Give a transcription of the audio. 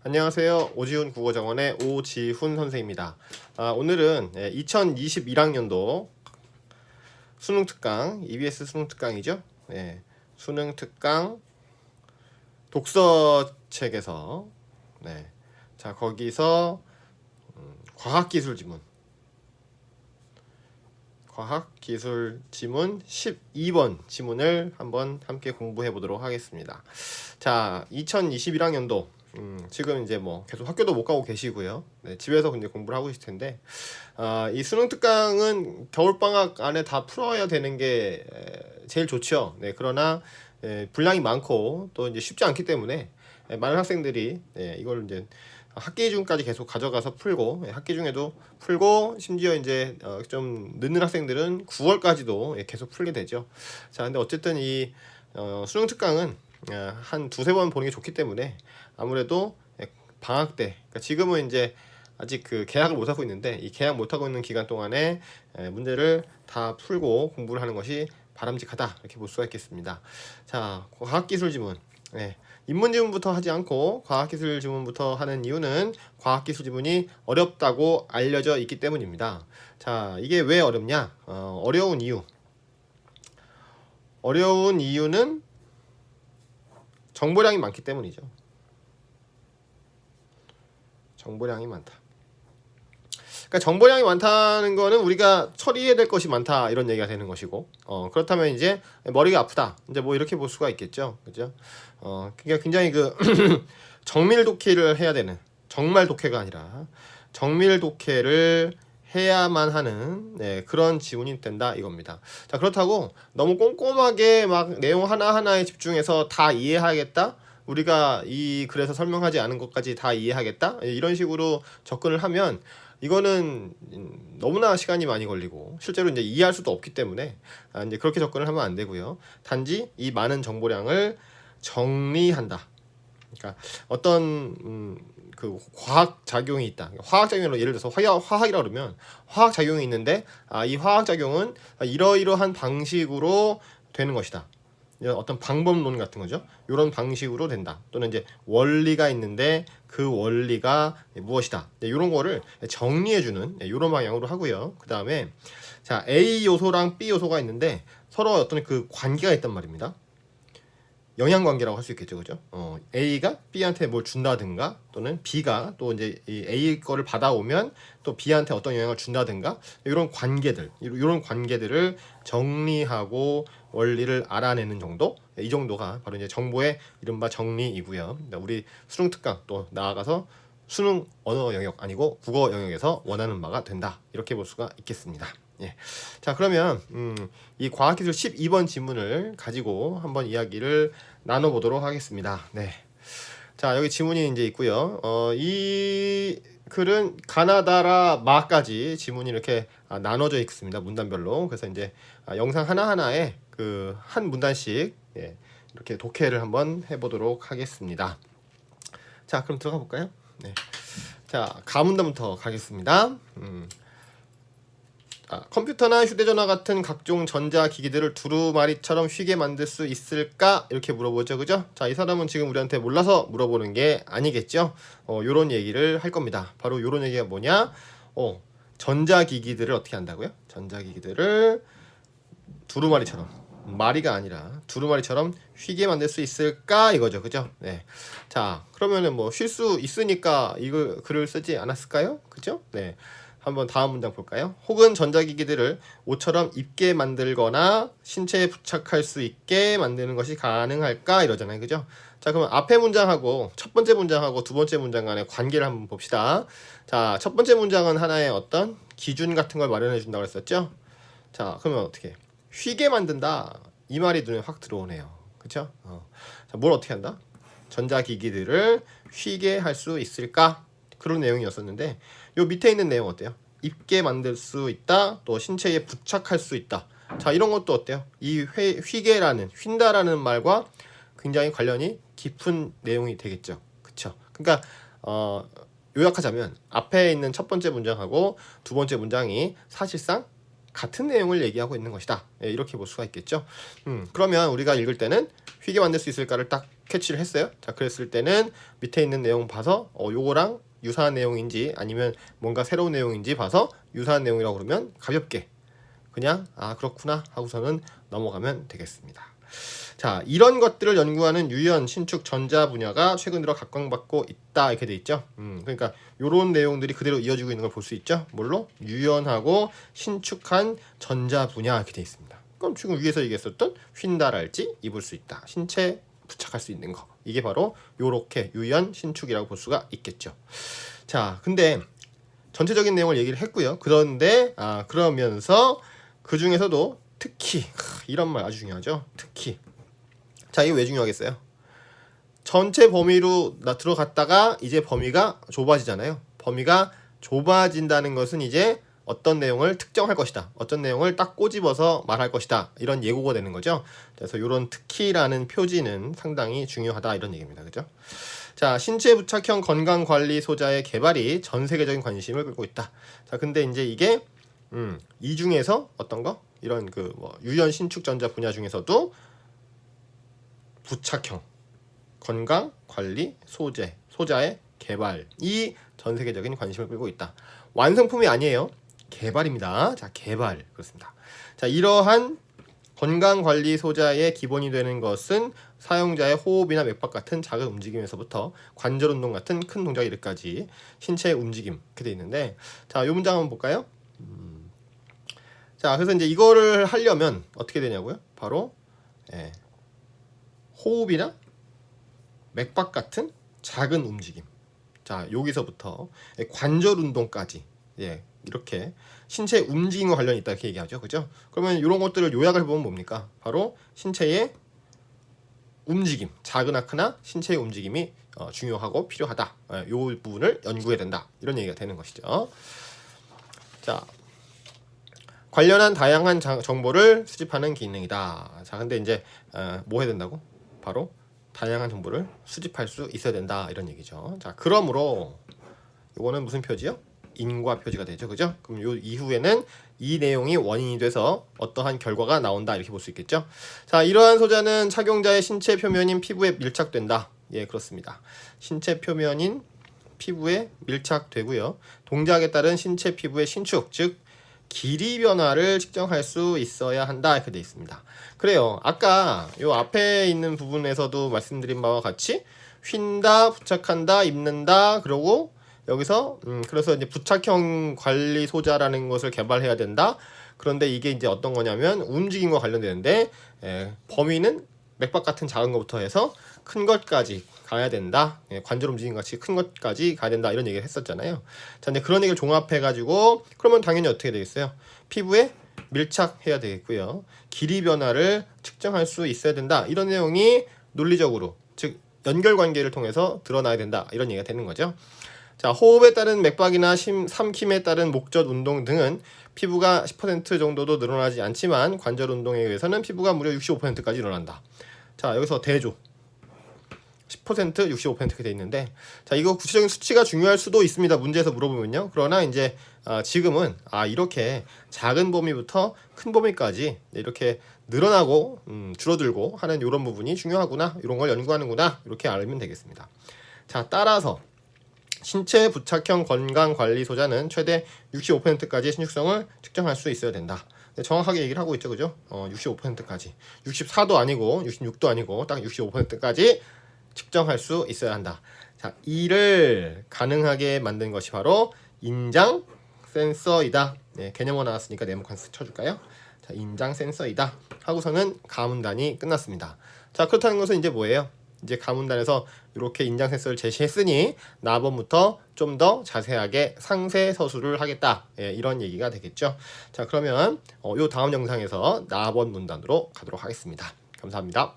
안녕하세요. 오지훈 국어정원의 오지훈 선생입니다. 오늘은 2021학년도 수능특강, EBS 수능특강이죠. 수능특강 독서책에서 자 거기서 과학기술 지문 12번 지문을 한번 함께 공부해 보도록 하겠습니다. 자, 2021학년도 지금 이제 뭐 계속 학교도 못 가고 계시고요. 집에서 근데 공부를 하고 계실 텐데, 이 수능 특강은 겨울방학 안에 다 풀어야 되는 게 제일 좋죠. 그러나 분량이 많고 또 이제 쉽지 않기 때문에 많은 학생들이 이걸 이제 학기 중까지 계속 가져가서 풀고, 학기 중에도 풀고, 심지어 이제 좀 늦는 학생들은 9월까지도 계속 풀게 되죠. 자, 근데 어쨌든 이 수능 특강은 한 두세 번 보는 게 좋기 때문에 아무래도 방학 때, 그러니까 지금은 이제 아직 그 계약을 못 하고 있는데, 이 계약 못 하고 있는 기간 동안에 문제를 다 풀고 공부를 하는 것이 바람직하다, 이렇게 볼 수가 있겠습니다. 자, 과학기술 지문. 인문 지문부터 하지 않고 과학기술 지문부터 하는 이유는 과학기술 지문이 어렵다고 알려져 있기 때문입니다. 자, 이게 왜 어렵냐? 어려운 이유는 정보량이 많기 때문이죠. 정보량이 많다. 그러니까 정보량이 많다는 거는 우리가 처리해야 될 것이 많다, 이런 얘기가 되는 것이고, 그렇다면 이제 머리가 아프다, 이제 뭐 이렇게 볼 수가 있겠죠, 그죠? 그러니까 굉장히 그 정밀 독해를 해야 되는, 정말 독해가 아니라 정밀 독해를 해야만 하는 그런 지문이 된다, 이겁니다. 자, 그렇다고 너무 꼼꼼하게 막 내용 하나하나에 집중해서 다 이해하겠다, 우리가 이 글에서 설명하지 않은 것까지 다 이해하겠다, 이런 식으로 접근을 하면 이거는 너무나 시간이 많이 걸리고 실제로 이제 이해할 수도 없기 때문에 이제 그렇게 접근을 하면 안 되고요. 단지 이 많은 정보량을 정리한다. 그러니까 어떤 그 화학 작용이 있다. 화학 작용으로 예를 들어서 화학이라 그러면 화학 작용이 있는데, 이 화학 작용은 이러이러한 방식으로 되는 것이다. 어떤 방법론 같은 거죠. 이런 방식으로 된다. 또는 이제 원리가 있는데 그 원리가 무엇이다. 이런 거를 정리해주는 이런 방향으로 하고요. 그 다음에 자, A 요소랑 B 요소가 있는데 서로 어떤 그 관계가 있단 말입니다. 영향관계라고 할 수 있겠죠, 그죠? A가 B한테 뭘 준다든가, 또는 B가 또 이제 이 A 거를 받아오면 또 B한테 어떤 영향을 준다든가, 이런 관계들을 정리하고 원리를 알아내는 정도, 이 정도가 바로 이제 정보의 이른바 정리이고요. 우리 수능 특강 또 나아가서 수능 언어 영역 아니고 국어 영역에서 원하는 바가 된다, 이렇게 볼 수가 있겠습니다. 자, 그러면 이 과학기술 12번 지문을 가지고 한번 이야기를 나눠보도록 하겠습니다. 자, 여기 지문이 이제 있고요. 이 글은 가나다라 마까지 지문이 이렇게 나눠져 있습니다. 문단별로. 그래서 이제 영상 하나하나에 그 한 문단씩 이렇게 독해를 한번 해보도록 하겠습니다. 자, 그럼 들어가 볼까요? 자, 가문단부터 가겠습니다. 컴퓨터나 휴대전화 같은 각종 전자기기들을 두루마리처럼 쉬게 만들 수 있을까? 이렇게 물어보죠, 그죠? 자, 이 사람은 지금 우리한테 몰라서 물어보는 게 아니겠죠? 요런 얘기를 할 겁니다. 바로 요런 얘기가 뭐냐? 전자기기들을 어떻게 한다고요? 전자기기들을 두루마리처럼, 마리가 아니라 두루마리처럼 쉬게 만들 수 있을까? 이거죠, 그죠? 자, 그러면은 뭐 쉴 수 있으니까 이걸 글을 쓰지 않았을까요? 그죠? 한번 다음 문장 볼까요? 혹은 전자기기들을 옷처럼 입게 만들거나 신체에 부착할 수 있게 만드는 것이 가능할까? 이러잖아요, 그죠? 자, 그러면 앞에 문장하고 첫 번째 문장하고 두 번째 문장 간의 관계를 한번 봅시다. 자, 첫 번째 문장은 하나의 어떤 기준 같은 걸 마련해 준다고 했었죠? 자, 그러면 어떻게? 쉬게 만든다, 이 말이 눈에 확 들어오네요, 그쵸? 자, 뭘 어떻게 한다? 전자기기들을 쉬게 할 수 있을까? 그런 내용이었었는데, 요 밑에 있는 내용 어때요? 입게 만들 수 있다, 또 신체에 부착할 수 있다. 자, 이런 것도 어때요? 이 휜다라는 말과 굉장히 관련이 깊은 내용이 되겠죠, 그쵸? 그러니까 요약하자면 앞에 있는 첫 번째 문장하고 두 번째 문장이 사실상 같은 내용을 얘기하고 있는 것이다, 이렇게 볼 수가 있겠죠. 그러면 우리가 읽을 때는 휘게 만들 수 있을까를 딱 캐치를 했어요. 자, 그랬을 때는 밑에 있는 내용 봐서 요거랑 유사한 내용인지 아니면 뭔가 새로운 내용인지 봐서 유사한 내용이라고 그러면 가볍게 그냥 그렇구나 하고서는 넘어가면 되겠습니다. 자, 이런 것들을 연구하는 유연, 신축, 전자 분야가 최근 들어 각광받고 있다 이렇게 돼 있죠. 그러니까 이런 내용들이 그대로 이어지고 있는 걸 볼 수 있죠. 뭘로? 유연하고 신축한 전자 분야 이렇게 돼 있습니다. 그럼 지금 위에서 얘기했었던 휜다랄지 입을 수 있다. 신체 부착할 수 있는 거. 이게 바로 요렇게 유연, 신축이라고 볼 수가 있겠죠. 자, 근데 전체적인 내용을 얘기를 했고요. 그런데 그러면서 그 중에서도 특히 이런 말 아주 중요하죠. 특히 자, 이게 왜 중요하겠어요? 전체 범위로 들어갔다가 이제 범위가 좁아지잖아요. 범위가 좁아진다는 것은 이제 어떤 내용을 특정할 것이다. 어떤 내용을 딱 꼬집어서 말할 것이다. 이런 예고가 되는 거죠. 그래서 이런 특히라는 표지는 상당히 중요하다 이런 얘기입니다. 그죠? 자, 신체 부착형 건강관리 소자의 개발이 전 세계적인 관심을 끌고 있다. 자, 근데 이제 이게 이 중에서 어떤 거? 이런 유연 신축 전자 분야 중에서도 부착형 건강관리 소자의 개발이 전 세계적인 관심을 끌고 있다. 완성품이 아니에요. 개발입니다. 자, 개발 그렇습니다. 자, 이러한 건강관리 소자의 기본이 되는 것은 사용자의 호흡이나 맥박 같은 작은 움직임에서부터 관절 운동 같은 큰 동작 이르까지 신체의 움직임 이렇게 돼 있는데, 자, 이 문장 한번 볼까요? 자, 그래서 이제 이거를 하려면 어떻게 되냐고요? 바로 호흡이나 맥박 같은 작은 움직임. 자, 여기서부터 관절 운동까지 이렇게 신체 움직임과 관련이 있다 이렇게 얘기하죠. 그죠? 그러면 이런 것들을 요약을 해보면 뭡니까? 바로 신체의 움직임, 작으나 크나 신체의 움직임이 중요하고 필요하다. 이 부분을 연구해야 된다. 이런 얘기가 되는 것이죠. 자, 관련한 다양한 정보를 수집하는 기능이다. 자, 근데 이제 뭐 해야 된다고? 바로 다양한 정보를 수집할 수 있어야 된다 이런 얘기죠. 자, 그러므로 이거는 무슨 표지요? 인과 표지가 되죠. 그죠? 그럼 요 이후에는 이 내용이 원인이 돼서 어떠한 결과가 나온다 이렇게 볼 수 있겠죠. 자, 이러한 소자는 착용자의 신체 표면인 피부에 밀착된다. 예, 그렇습니다. 신체 표면인 피부에 밀착되고요. 동작에 따른 신체 피부의 신축, 즉 길이 변화를 측정할 수 있어야 한다 이렇게 되어 있습니다. 그래요. 아까 요 앞에 있는 부분에서도 말씀드린 바와 같이 휜다, 부착한다, 입는다, 그러고 여기서 그래서 이제 부착형 관리 소자라는 것을 개발해야 된다. 그런데 이게 이제 어떤 거냐면 움직임과 관련되는데 범위는 맥박 같은 작은 것부터 해서 큰 것까지 가야 된다. 관절 움직임 같이 큰 것까지 가야 된다. 이런 얘기를 했었잖아요. 자, 근데 그런 얘기를 종합해가지고 그러면 당연히 어떻게 되겠어요? 피부에 밀착해야 되겠고요. 길이 변화를 측정할 수 있어야 된다. 이런 내용이 논리적으로 즉 연결관계를 통해서 드러나야 된다. 이런 얘기가 되는 거죠. 자, 호흡에 따른 맥박이나 삼킴에 따른 목젖 운동 등은 피부가 10% 정도도 늘어나지 않지만 관절 운동에 의해서는 피부가 무려 65%까지 늘어난다. 자, 여기서 대조 10%, 65%가 돼 있는데, 자, 이거 구체적인 수치가 중요할 수도 있습니다. 문제에서 물어보면요. 그러나 이제 지금은 이렇게 작은 범위부터 큰 범위까지 이렇게 늘어나고 줄어들고 하는 이런 부분이 중요하구나, 이런 걸 연구하는구나, 이렇게 알면 되겠습니다. 자, 따라서 신체 부착형 건강관리 소자는 최대 65%까지의 신축성을 측정할 수 있어야 된다. 정확하게 얘기를 하고 있죠, 그죠? 65%까지 64도 아니고 66도 아니고 딱 65%까지 측정할 수 있어야 한다. 자, 이를 가능하게 만든 것이 바로 인장 센서이다. 개념어 나왔으니까 네모 칸 쳐줄까요? 자, 인장 센서이다 하고서는 가문단이 끝났습니다. 자, 그렇다는 것은 이제 뭐예요? 이제 가문단에서 이렇게 인장 센서를 제시했으니 나번부터 좀 더 자세하게 상세 서술을 하겠다. 이런 얘기가 되겠죠. 자, 그러면 요 다음 영상에서 나번 문단으로 가도록 하겠습니다. 감사합니다.